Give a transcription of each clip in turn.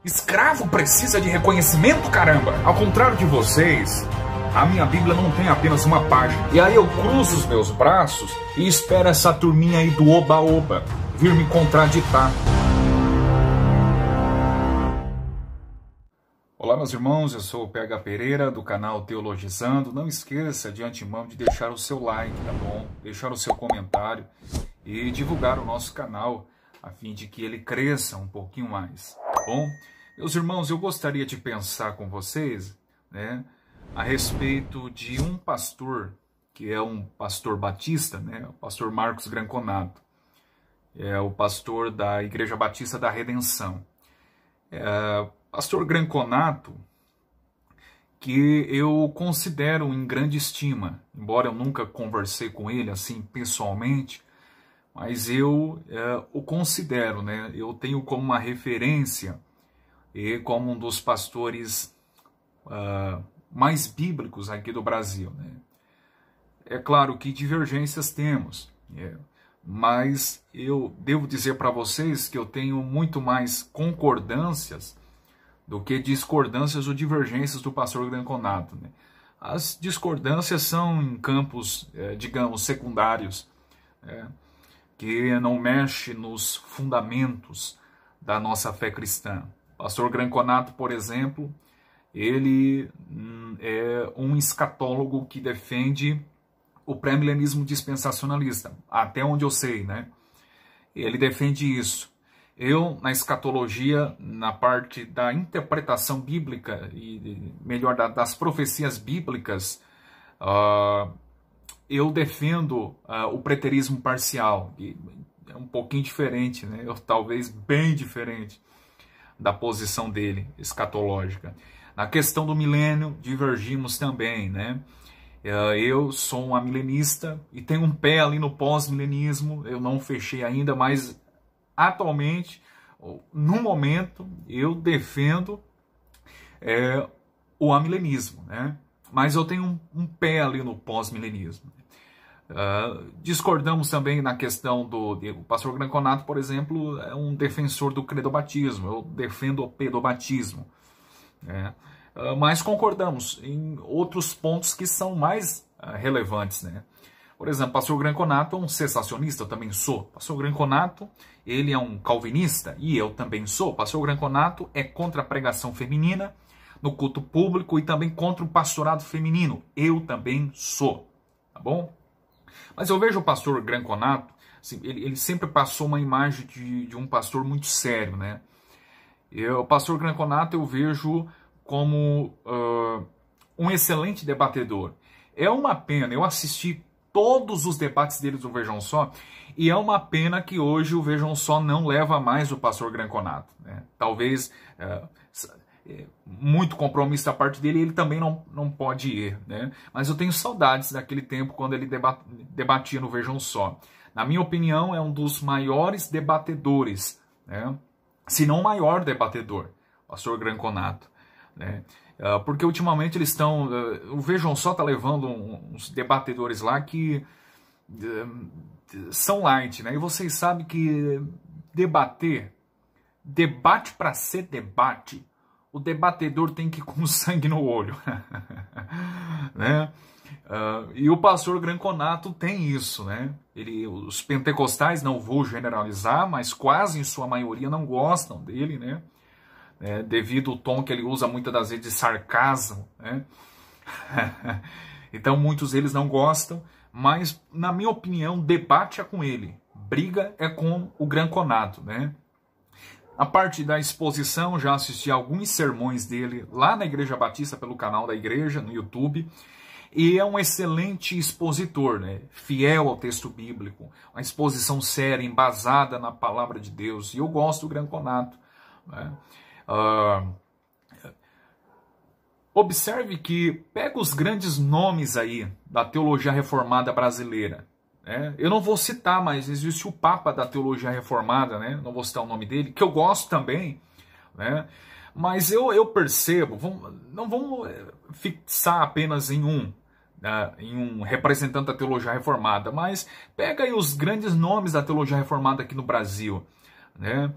Escravo precisa de reconhecimento, caramba! Ao contrário de vocês, a minha Bíblia não tem apenas uma página. E aí eu cruzo os meus braços e espero essa turminha aí do oba-oba vir me contraditar. Olá, meus irmãos, eu sou o PH Pereira, do canal Teologizando. Não esqueça de antemão de deixar o seu like, tá bom? Deixar o seu comentário e divulgar o nosso canal, a fim de que ele cresça um pouquinho mais, tá bom? Meus irmãos, eu gostaria de pensar com vocês, né, a respeito de um pastor, que é um pastor batista, né, o pastor Marcos Granconato. É o pastor da Igreja Batista da Redenção. Pastor Granconato, que eu considero em grande estima, embora eu nunca conversei com ele assim pessoalmente, mas eu o considero, né? Eu tenho como uma referência e como um dos pastores mais bíblicos aqui do Brasil, né? É claro que divergências temos, mas eu devo dizer para vocês que eu tenho muito mais concordâncias do que discordâncias ou divergências do pastor Granconato, né? As discordâncias são em campos, digamos, secundários, que não mexe nos fundamentos da nossa fé cristã. O pastor Granconato, por exemplo, ele é um escatólogo que defende o pré-milenismo dispensacionalista, até onde eu sei, né? Ele defende isso. Eu, na escatologia, na parte da interpretação bíblica, e melhor, das profecias bíblicas, eu defendo o preterismo parcial. E é um pouquinho diferente, né? Talvez bem diferente da posição dele, escatológica. Na questão do milênio, divergimos também, né? Eu sou um amilenista e tenho um pé ali no pós-milenismo, eu não fechei ainda, mas atualmente, no momento, eu defendo o amilenismo, né? Mas eu tenho um pé ali no pós-milenismo. Discordamos também na questão o pastor Granconato, por exemplo, é um defensor do credobatismo, eu defendo o pedobatismo, né? Mas concordamos em outros pontos que são mais relevantes, né? Por exemplo, o pastor Granconato é um cessacionista, eu também sou. O pastor Granconato, ele é um calvinista, e eu também sou. O pastor Granconato é contra a pregação feminina no culto público e também contra o pastorado feminino. Eu também sou, tá bom? Mas eu vejo o pastor Granconato, assim, ele sempre passou uma imagem de um pastor muito sério, né? O pastor Granconato eu vejo como um excelente debatedor. É uma pena, eu assisti todos os debates deles do Vejam Só, e é uma pena que hoje o Vejam Só não leva mais o pastor Granconato, né? Talvez muito compromisso da parte dele, ele também não pode ir, né? Mas eu tenho saudades daquele tempo quando ele debatia no Vejam Só. Na minha opinião, é um dos maiores debatedores, né? Se não o maior debatedor, o pastor Granconato, né? Porque ultimamente eles estão... o Vejam Só está levando uns debatedores lá que são light, né? E vocês sabem que debate para ser debate, o debatedor tem que ir com sangue no olho, né? E o pastor Granconato tem isso, né? Os pentecostais, não vou generalizar, mas quase em sua maioria não gostam dele, né? Devido ao tom que ele usa muitas das vezes de sarcasmo, né? Então muitos deles não gostam, mas na minha opinião debate é com ele, briga é com o Granconato, né? A parte da exposição, já assisti alguns sermões dele lá na Igreja Batista pelo canal da igreja no YouTube, e é um excelente expositor, né? Fiel ao texto bíblico, uma exposição séria, embasada na palavra de Deus, e eu gosto do Granconato, né? Observe que pega os grandes nomes aí da teologia reformada brasileira, né? Eu não vou citar, mas existe o Papa da teologia reformada, né? Não vou citar o nome dele, que eu gosto também, né? Mas eu percebo, não vamos fixar apenas em um representante da teologia reformada, mas pega aí os grandes nomes da teologia reformada aqui no Brasil, né?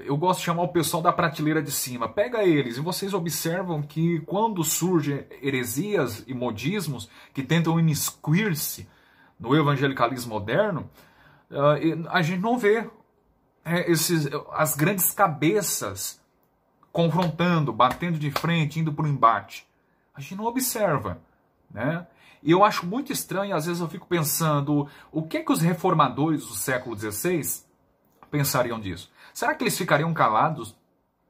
Eu gosto de chamar o pessoal da prateleira de cima. Pega eles e vocês observam que quando surgem heresias e modismos que tentam imiscuir-se no evangelicalismo moderno, a gente não vê as grandes cabeças confrontando, batendo de frente, indo para o embate. A gente não observa, né? E eu acho muito estranho, às vezes eu fico pensando, o que é que os reformadores do século XVI pensariam disso? Será que eles ficariam calados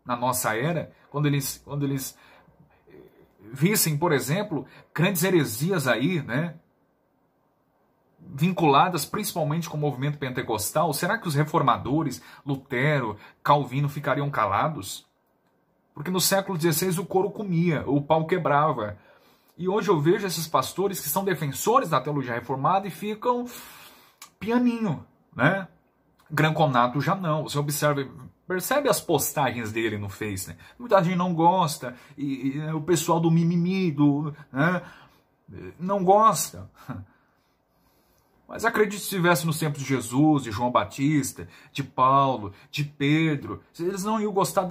na nossa era, quando eles vissem, por exemplo, grandes heresias aí, né, vinculadas principalmente com o movimento pentecostal? Será que os reformadores, Lutero, Calvino, ficariam calados? Porque no século XVI o couro comia, o pau quebrava. E hoje eu vejo esses pastores que são defensores da teologia reformada e ficam pianinho, né? Granconato já não. Você percebe as postagens dele no Face, né? Muita gente não gosta, e o pessoal do mimimi, né, não gosta. Mas acredite, se estivesse nos tempos de Jesus, de João Batista, de Paulo, de Pedro, eles não iam gostar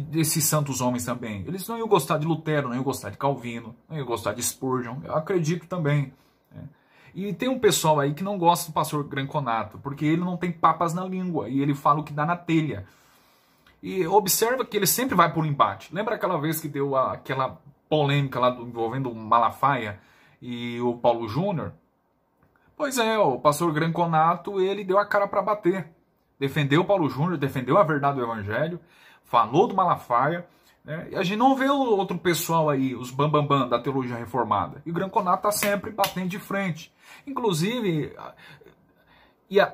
desses santos homens também. Eles não iam gostar de Lutero, não iam gostar de Calvino, não iam gostar de Spurgeon. Eu acredito também. Né? E tem um pessoal aí que não gosta do pastor Granconato, porque ele não tem papas na língua e ele fala o que dá na telha. E observa que ele sempre vai por um embate. Lembra aquela vez que deu aquela polêmica lá envolvendo o Malafaia e o Paulo Júnior? Pois é, o pastor Granconato, ele deu a cara para bater. Defendeu o Paulo Júnior, defendeu a verdade do evangelho, falou do Malafaia, né? E a gente não vê o outro pessoal aí, os bambambam da teologia reformada. E o Granconato está sempre batendo de frente. Inclusive,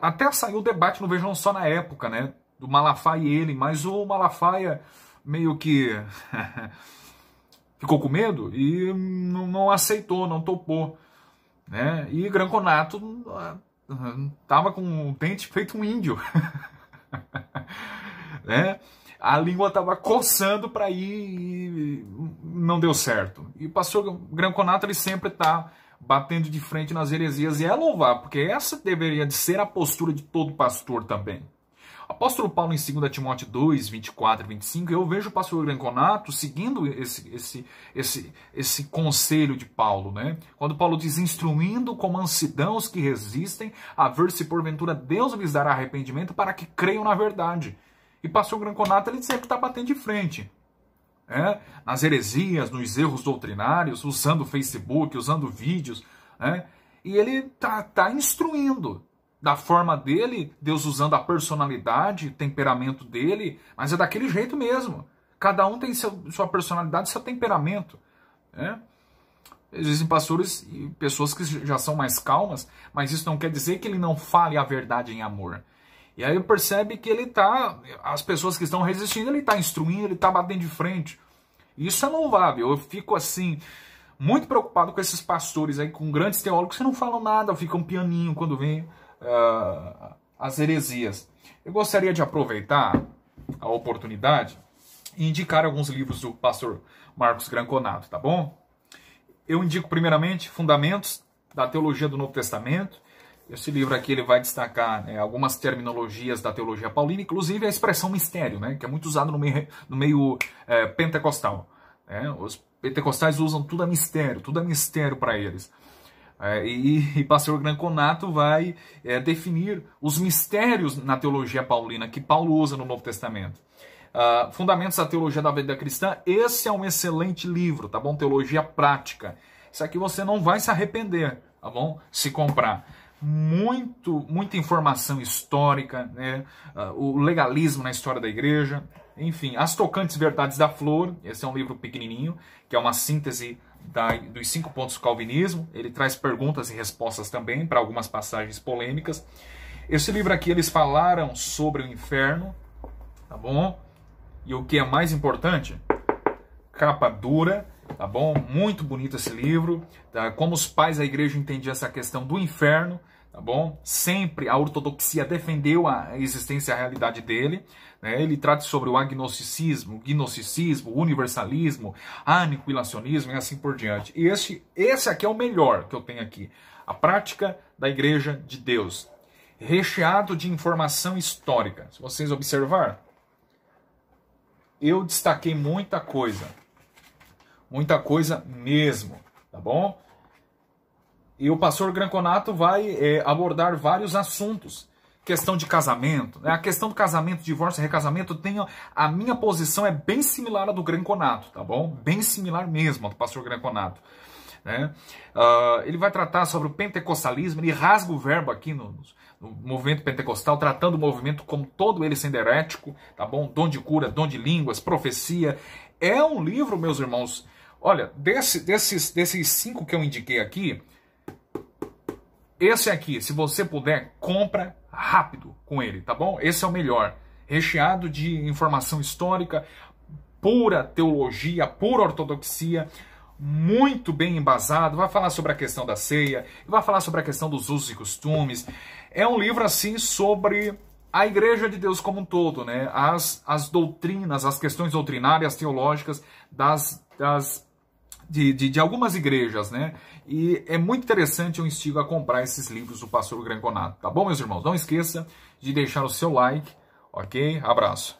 até saiu o debate no Vejam Só na época, né? Do Malafaia e ele, mas o Malafaia meio que ficou com medo e não aceitou, não topou. Né? E Granconato estava com o dente feito um índio. Né? A língua estava coçando para ir e não deu certo. E o pastor Granconato ele sempre está batendo de frente nas heresias, e é louvável, porque essa deveria de ser a postura de todo pastor também. O apóstolo Paulo em 2 Timóteo 2, 24 e 25, eu vejo o pastor Granconato seguindo esse conselho de Paulo, né? Quando Paulo diz, instruindo com mansidão os que resistem, a ver se porventura Deus lhes dará arrependimento para que creiam na verdade. E pastor Granconato ele sempre está batendo de frente. Nas heresias, nos erros doutrinários, usando o Facebook, usando vídeos, né? E ele tá instruindo. Da forma dele, Deus usando a personalidade, temperamento dele, mas é daquele jeito mesmo. Cada um tem sua personalidade, seu temperamento. Né? Existem pastores e pessoas que já são mais calmas, mas isso não quer dizer que ele não fale a verdade em amor. E aí percebe que ele as pessoas que estão resistindo, ele está instruindo, ele está batendo de frente. Isso é louvável. Eu fico assim, muito preocupado com esses pastores aí, com grandes teólogos que não falam nada, ficam pianinho quando vem as heresias. Eu gostaria de aproveitar a oportunidade e indicar alguns livros do pastor Marcos Granconato, tá bom? Eu indico primeiramente Fundamentos da Teologia do Novo Testamento. Esse livro aqui ele vai destacar algumas terminologias da teologia paulina, inclusive a expressão mistério, né, que é muito usado no meio pentecostal. Os pentecostais usam tudo é mistério para eles. E pastor Granconato vai definir os mistérios na teologia paulina que Paulo usa no Novo Testamento. Fundamentos da Teologia da Vida Cristã, esse é um excelente livro, tá bom? Teologia prática. Isso aqui você não vai se arrepender, tá bom? Se comprar. Muita informação histórica, né? O legalismo na história da igreja, enfim, As Tocantes Verdades da Flor, esse é um livro pequenininho, que é uma síntese dos 5 pontos do calvinismo. Ele traz perguntas e respostas também para algumas passagens polêmicas. Esse livro aqui eles falaram sobre o inferno, tá bom? E o que é mais importante, capa dura, tá bom? Muito bonito esse livro, tá? Como os pais da igreja entendiam essa questão do inferno, tá bom? Sempre a ortodoxia defendeu a existência e a realidade dele, né? Ele trata sobre o agnosticismo, o gnosticismo, o universalismo, aniquilacionismo e assim por diante. E esse aqui é o melhor que eu tenho aqui, a prática da igreja de Deus. recheado de informação histórica. Se vocês observarem, eu destaquei muita coisa mesmo, tá bom? E o pastor Granconato vai abordar vários assuntos. Questão de casamento, né? A questão do casamento, divórcio, recasamento, a minha posição é bem similar à do Granconato, tá bom? Bem similar mesmo ao do pastor Granconato, né? Ele vai tratar sobre o pentecostalismo, ele rasga o verbo aqui no movimento pentecostal, tratando o movimento como todo ele sendo herético, tá bom? Dom de cura, dom de línguas, profecia. É um livro, meus irmãos, olha, desses 5 que eu indiquei aqui, esse aqui, se você puder, compra rápido com ele, tá bom? Esse é o melhor. Recheado de informação histórica, pura teologia, pura ortodoxia, muito bem embasado. Vai falar sobre a questão da ceia, vai falar sobre a questão dos usos e costumes. É um livro, assim, sobre a Igreja de Deus como um todo, né? As doutrinas, as questões doutrinárias, teológicas de algumas igrejas, né? E é muito interessante, eu instigo a comprar esses livros do pastor Granconato, tá bom, meus irmãos? Não esqueça de deixar o seu like, ok? Abraço.